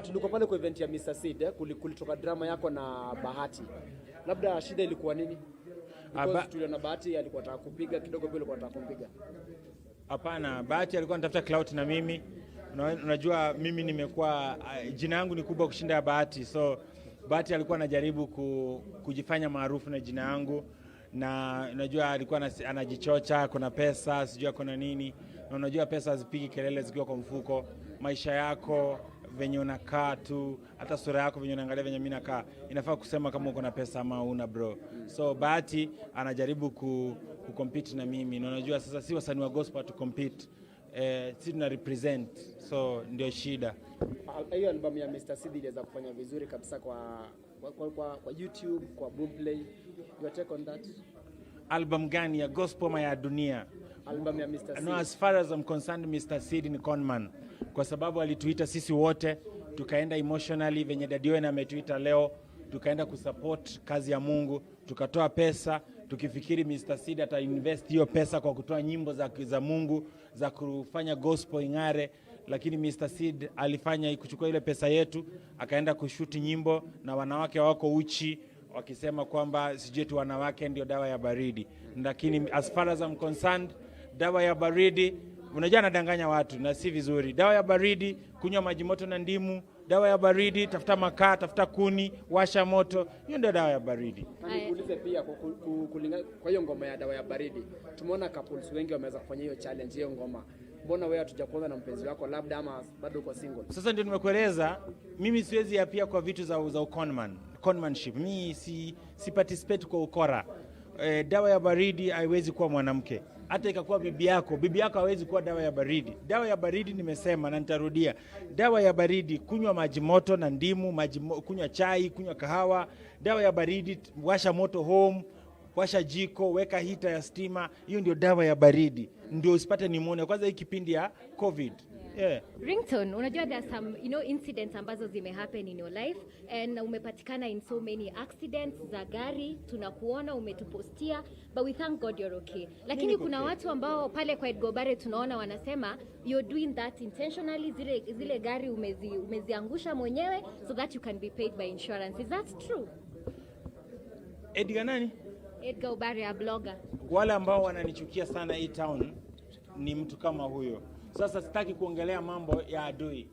tulikuwa pale kwa event ya Mr. Seed, kulitoka drama yako na Bahati. Labda shida ilikuwa nini? Because tuliona Bahati alikuwa anataka kupiga kidogo, pia alikuwa anataka kumpiga. Hapana, Bahati alikuwa anatafuta clout na mimi. Unajua mimi nimekuwa jina yangu ni kubwa kushinda ya Bahati. So Bahati alikuwa anajaribu kujifanya maarufu na jina yangu, na unajua alikuwa anajichocha, kuna pesa, sijui kuna nini. Na unajua pesa hazipigi kelele zikiwa kwa mfuko. Maisha yako venye unakaa tu, hata sura yako venye unaangalia venye mimi nakaa, inafaa kusema kama uko na pesa ama una bro. So Bahati anajaribu kucompete na mimi. Na unajua sasa si wasanii wa gospel to compete. Si tuna represent, so ndio shida. Hiyo album ya Mr. Seed iliweza kufanya vizuri kabisa kwa YouTube, kwa Boomplay. Your take on that? Album gani, ya gospel ama ya dunia? Album ya Mr. Seed. No, as far as I'm concerned, Mr. Seed ni conman. Kwa sababu alituita sisi wote, tukaenda emotionally venye Dadioe na ametuita leo, tukaenda kusupport kazi ya Mungu, tukatoa pesa, tukifikiri Mr. Seed ata invest hiyo pesa kwa kutoa nyimbo za Mungu, za kufanya gospel ingare, lakini Mr. Seed alifanya kuchukua ile pesa yetu, akaenda kushuti nyimbo na wanawake wako uchi, wakisema kwamba sijui tu wanawake ndio dawa ya baridi. Lakini as far as I'm concerned, dawa ya baridi, unajua anadanganya watu na si vizuri. Dawa ya baridi, kunywa maji moto na ndimu. Dawa ya baridi, tafuta makaa, tafuta kuni, washa moto. Hiyo ndio dawa ya baridi. Nikuulize pia kwa hiyo ngoma ya dawa ya baridi, tumeona couples wengi wameweza kufanya hiyo challenge hiyo ngoma. Mbona wewe hatujakuona na mpenzi wako, labda ama bado uko single? Sasa ndio nimekueleza, mimi siwezi yapia kwa vitu za conmanship. Mimi si participate kwa ukora. Dawa ya baridi haiwezi kuwa mwanamke. Hata ikakuwa bibi yako hawezi kuwa dawa ya baridi. Dawa ya baridi nimesema na nitarudia. Dawa ya baridi, kunywa maji moto na ndimu, kunywa chai, kunywa kahawa. Dawa ya baridi, washa moto home, washa jiko, weka hita ya stima. Hiyo ndio dawa ya baridi. Ndio usipate pneumonia. Kwanza hii kipindi ya COVID. Yeah. Ringtone, unajua there are some incidents ambazo happen in your life, and umepatikana in so many accidents za gari, tunakuona umetupostia, but we thank God you're okay. Lakini kuna watu ambao pale kwa Edgar Obare tunaona wanasema you're doing that intentionally, zile gari umeziangusha mwenyewe so that you can be paid by insurance. Is that true? Edgar nani? Edgar Obare, a blogger. Wale ambao wananichukia sana hii town ni mtu kama huyo. Sasa sitaki kuongelea mambo ya adui.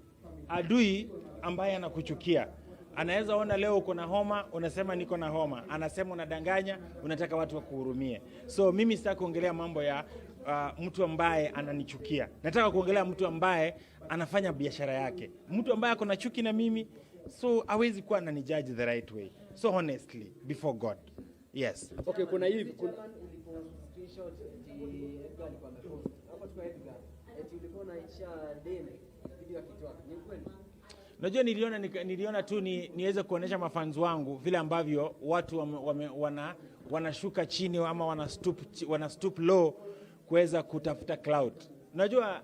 Adui ambaye anakuchukia, anaweza ona leo uko na homa, unasema niko na homa. Anasema unadanganya, unataka watu wakuhurumie. So mimi sitaki kuongelea mambo ya mtu ambaye ananichukia. Nataka kuongelea mtu ambaye anafanya biashara yake. Mtu ambaye ako na chuki na mimi, so hawezi kuwa ananijudge the right way. So honestly, before God. Yes. Okay, kuna hivi Najua niliona tu niweze kuonesha mafans wangu vile ambavyo watu wanashuka chini ama wana stoop low kuweza kutafuta cloud. Najua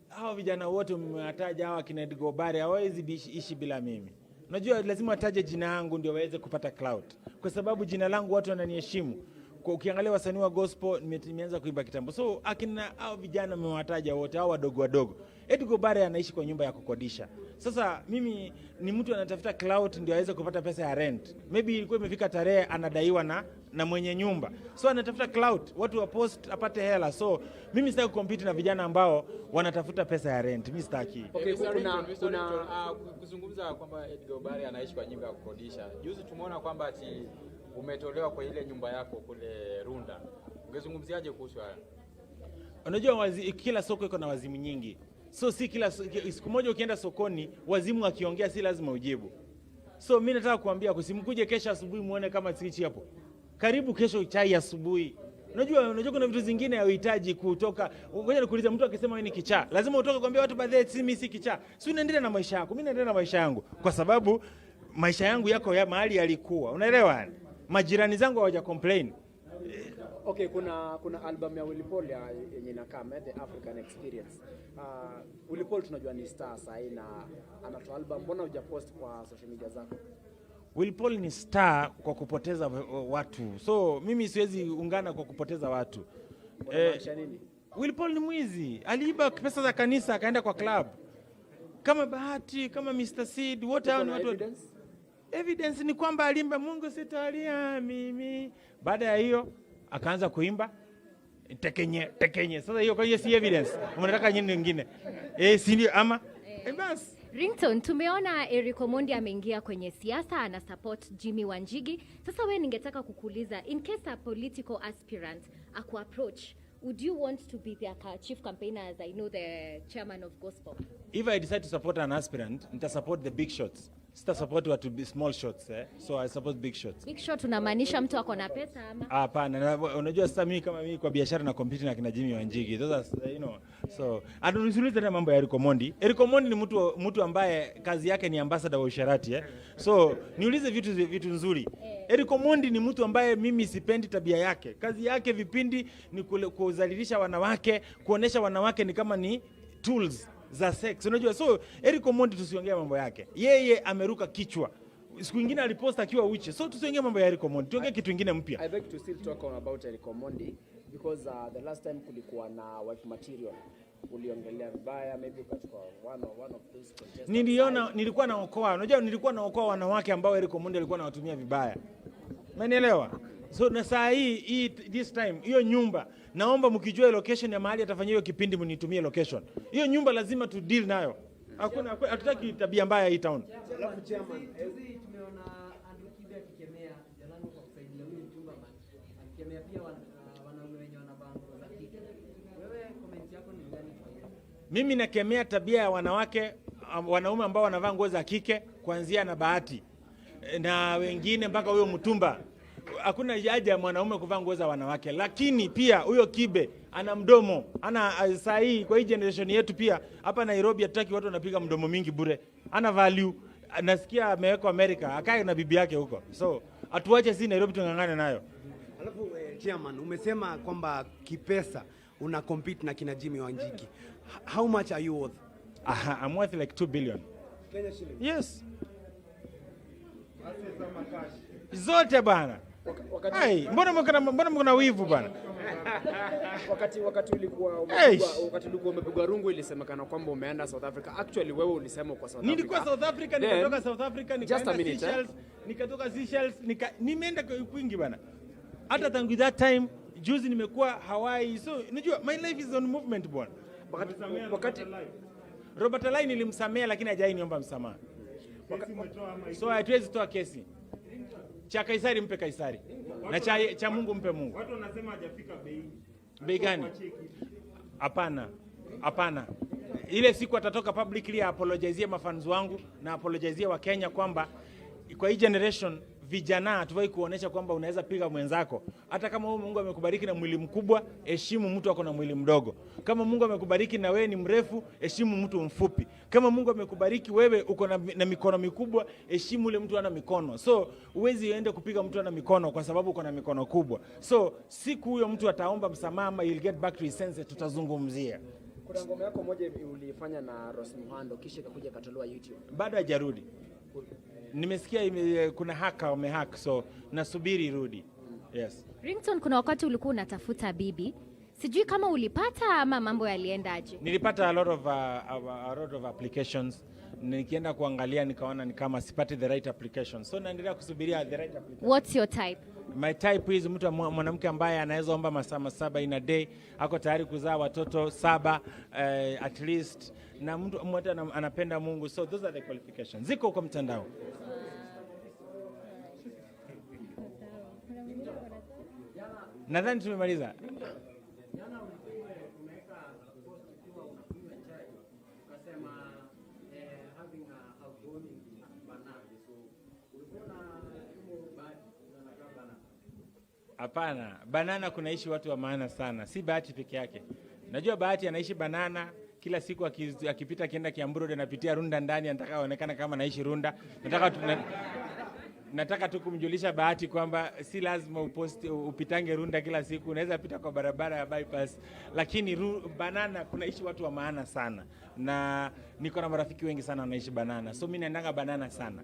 hao vijana wote mmewataja, hawa kina Edgar Obare hawezi ishi bila mimi. Najua lazima wataje jina langu ndio waweze kupata cloud, kwa sababu jina langu watu wananiheshimu. Ukiangalia wasanii wa gospel nimeanza kuimba kitambo. So akina hao vijana mmewataja wote, hao wadogo. Edgar Obare anaishi kwa nyumba ya kukodisha. Sasa mimi ni mtu anatafuta clout ndio aweze kupata pesa ya rent. Maybe ilikuwa imefika tarehe anadaiwa na mwenye nyumba. So anatafuta clout, watu wa post apate hela. So mimi sitaki kucompete na vijana ambao wanatafuta pesa ya rent. Mimi sitaki. Okay, kuzungumza kwamba Edgar Obare anaishi kwa nyumba ya kukodisha. Juzi tumeona kwamba ati umetolewa kwa ile nyumba yako kule Runda. Ungezungumziaje kuhusu haya? Unajua kila soko iko na wazimu nyingi. So si siku moja ukienda sokoni wazimu akiongea si lazima ujibu. So mimi nataka kuambia kusimkuje kesho asubuhi muone kama sichi hapo. Karibu kesho chai asubuhi. Unajua kuna vitu zingine hauhitaji kutoka. Ngoja nikuulize, mtu akisema wewe ni kichaa, lazima utoke kuambia watu baadhi mimi si kichaa. Si unaendelea na maisha yako. Mimi naendelea na maisha yangu kwa sababu maisha yangu yako ya mahali yalikuwa. Unaelewa? Majirani zangu hawaja complain. Okay, kuna album ya Willy Poul yenye inakaa The African Experience. Willy Poul tunajua ni star sasa na anatoa album, mbona hujapost kwa social media zako? Willy Poul ni star kwa kupoteza watu. So mimi siwezi ungana kwa kupoteza watu. Unamaanisha nini? Willy Poul ni mwizi. Aliiba pesa za kanisa akaenda kwa club. kama Bahati, kama Mr. Seed, wote hao ni watu. Evidence ni kwamba alimba Mungu sitalia mimi. Baada ya hiyo akaanza kuimba tekenye. Sasa hiyo kwa hiyo si evidence. Unataka nini nyingine? Si ndio ama? Bas. Ringtone, tumeona Eric Omondi ameingia kwenye siasa, ana support Jimmy Wanjigi. Sasa wewe ningetaka kukuuliza, in case a political aspirant approach, would you want to be their chief campaigner, as I know the chairman of gospel? If I decide to support an aspirant, nita support the big shots. Sita support what to be small shots, so I support big shots. Big shot unamaanisha mtu ako na pesa ama? Hapana, unajua sasa mimi kama mimi kwa biashara na compete na kina Jimmy Wanjigi. Sasa so anunulize na mambo ya Eric Omondi. Eric Omondi ni mtu ambaye kazi yake ni ambassador wa Usherati, So niulize vitu nzuri. Eric Omondi ni mtu ambaye mimi sipendi tabia yake. Kazi yake vipindi ni kuzalilisha wanawake, kuonesha wanawake ni kama ni tools za sex. Unajua, so Eric Omondi tusiongea mambo yake. Yeye ameruka kichwa. Siku nyingine aliposta akiwa uchi. So tusiongea mambo ya Eric Omondi. Tuongee kitu kingine mpya. I beg to still talk about Eric Omondi because the last time kulikuwa na wife material. Uliongelea vibaya, maybe ukachukua one of those contestants. Nilikuwa naokoa. Unajua nilikuwa naokoa wanawake ambao Eric Omondi alikuwa anawatumia vibaya. Umenielewa? So na saa hii this time hiyo nyumba naomba mkijua location ya mahali atafanyia hiyo kipindi mnitumie location. Hiyo nyumba lazima tu deal nayo. Hakuna hatutaki tabia mbaya hii town. Alafu chairman, tumeona Andrew Kibe akikemea Jalango kwa kusaidia huyu chumba akikemea pia wanaume wenye wanavaa nguo za kike. Wewe comment yako ni gani kwa hiyo? Mimi nakemea tabia ya wanaume ambao wanavaa nguo za kike kuanzia na Bahati na wengine mpaka huyo Mtumba. Hakuna haja ya mwanaume kuvaa nguo za wanawake, lakini pia huyo Kibe ana mdomo. Saa hii kwa hii generation yetu pia hapa Nairobi hataki watu wanapiga mdomo mingi bure. Ana value. Nasikia amewekwa America, akae na bibi yake huko. So atuache si Nairobi tungangane nayo. Alafu chairman, umesema kwamba kipesa una compete na kina Jimmy Wanjigi. How much are you worth? I'm worth like 2 billion. Kenya shillings. Yes. Zote bana. Mbona mkona wivu bana? Wakati ulikuwa umepigwa rungu ilisemekana kwamba umeenda South Africa. Actually wewe ulisema uko South Africa. Nilikuwa South Africa, nikatoka South Africa, nikaenda Seychelles, nikatoka Seychelles, nimeenda kwingi bana. Hata tangu that time juzi nimekuwa Hawaii. So unajua my life is on movement bwana. Wakati Robert Alai nilimsamea lakini hajai niomba msamaha. So hatuwezi toa kesi. Cha Kaisari mpe Kaisari. Na cha Mungu mpe Mungu. Watu wanasema hajafika bei. Bei gani? Hapana. Ile siku atatoka publicly apologize mafans wangu na apologize wa Kenya kwamba kwa hii generation vijana hatuwai kuonesha kwamba unaweza piga mwenzako. Hata kama wewe Mungu amekubariki na mwili mkubwa, heshimu mtu ako na mwili mdogo. Kama Mungu amekubariki na wewe ni mrefu, heshimu mtu mfupi. Kama Mungu amekubariki wewe uko na mikono mikubwa, heshimu ule mtu ana mikono. So uwezi ende kupiga mtu ana mikono kwa sababu uko na mikono kubwa. So siku huyo mtu ataomba msamaha, he'll get back to his senses, tutazungumzia. Kuna ngoma yako moja ulifanya na Rose Muhando kisha ikakuja katolewa YouTube. Bado hajarudi. Nimesikia kuna wamehack, so nasubiri irudi. Yes. Ringtone, kuna wakati ulikuwa unatafuta bibi. Sijui kama ulipata ama mambo yaliendaje. Nilipata a lot of applications. Nikienda kuangalia nikaona ni kama sipati the right application. So naendelea kusubiria the right application. What's your type? My type is mwanamke ambaye anaweza omba masaa 7 in a day, ako tayari kuzaa watoto 7 at least, na mtu anapenda Mungu. So those are the qualifications. Ziko kwa mtandao. Nadhani tumemaliza. Hapana, banana kunaishi watu wa maana sana, si Bahati peke yake. Najua Bahati anaishi banana, kila siku akipita akienda Kiamburu anapitia Runda ndani, anataka aonekane kama anaishi Runda. Nataka tu kumjulisha Bahati kwamba si lazima upitange Runda kila siku, unaweza pita kwa barabara ya bypass, lakini banana kunaishi watu wa maana sana. Na niko na marafiki wengi sana wanaishi banana. So mimi naendanga banana sana.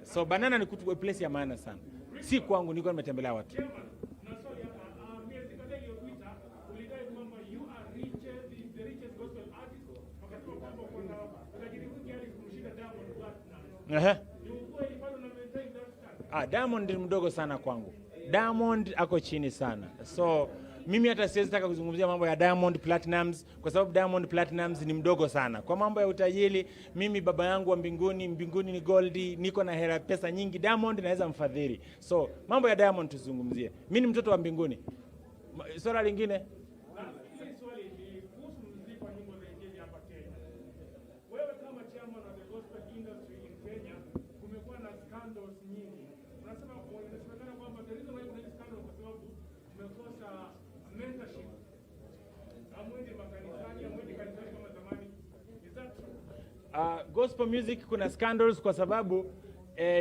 So banana ni place ya maana sana. Si kwangu, niko nimetembelea watu. Diamond ni mdogo sana kwangu. Diamond ako chini sana. So mimi hata siwezi taka kuzungumzia mambo ya Diamond Platinums kwa sababu Diamond Platinums ni mdogo sana. Kwa mambo ya utajiri, mimi baba yangu wa mbinguni ni goldi, niko na hela pesa nyingi, Diamond naweza mfadhili. So mambo ya Diamond tuzungumzie. Mimi ni mtoto wa mbinguni. Swala lingine? Gospel music kuna scandals kwa sababu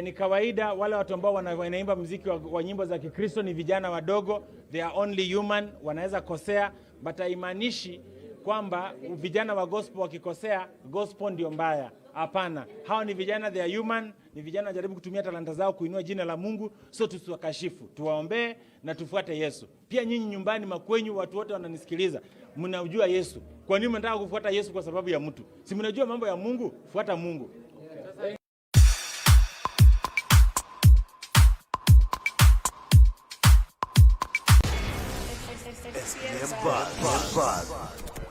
ni kawaida wale watu ambao wanaimba muziki wa nyimbo za Kikristo ni vijana wadogo, they are only human, wanaweza kosea, but haimaanishi kwamba vijana wa gospel wakikosea gospel ndio mbaya. Hapana, hao ni vijana, they are human, ni vijana wajaribu kutumia talanta zao kuinua jina la Mungu, so tusiwakashifu, tuwaombee na tufuate Yesu. Pia nyinyi nyumbani makwenyu, watu wote wananisikiliza, mnajua Yesu. Kwa nini mnataka kufuata Yesu kwa sababu ya mtu? Si mnajua mambo ya Mungu? Fuata Mungu. SPM Buzz.